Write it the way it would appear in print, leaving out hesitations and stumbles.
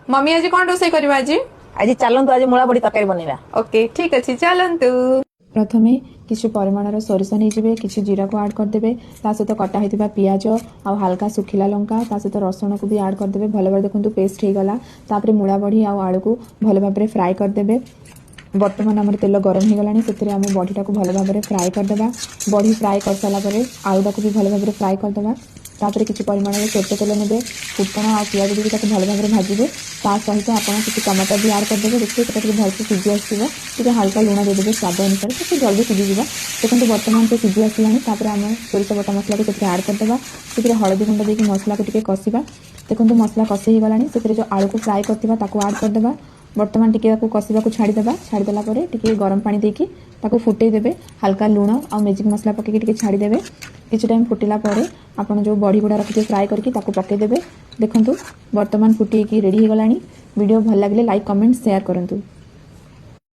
Mummy आज कौन रोसे करबा आज? आज चलतु आज मूला बड़ी तरकारी बनवा। ओके ठीक अच्छे चलतु। प्रथमे किसी परिमाणर सोरिष नहीं किसी जीरा को आड करदे सहित कटा होता पिज आ हल्का सुखिला लंका सहित रसुण को भी आड करदे भल भाव देखो पेस्ट हो गला। तापर मूला बड़ी आलू को भल भाव फ्राए करदे। बर्तमान आम तेल गरम हो गलानी से आम बड़ीटा को भल भाव फ्राए करदे। बड़ी फ्राए कर सारा आलूटा को भी भल भाव फ्राए करदे। तापर किसी परिमाण में सोरिष तेल ने फुटण आ पिज भी भल भाव भाजबे। ता सहित आप किसी टमाटर भी आड करदे। देखिए से भलसे सिझी आसो हल्का लुण देदेवे स्वाद अनुसार तो जल्दी सिझीज। देखो बर्तमान से सिझी आसला आम सोरिष बटा मसला को आड करदे। से हलदी गुंड देकर मसला को टी कषा। देखो मसला कषे हो गलानी से जो आलू को फ्राए करथिबा ताको आड करदे। बर्तमान टिके कषा को छाड़देबा। छाड़देला टिके गरम पानी देकी फुटे देबे। हल्का लुण आ मैजिक मसला पकईकि छाड़देबे। किसी टाइम फुटिला आपन जो बड़ी गुड़ा रखिए फ्राए करके पकईदेबे। देखंतु बर्तमान फुटी रेडी हो गलानी। वीडियो भल लगे लाइक कमेंट शेयर करंतु।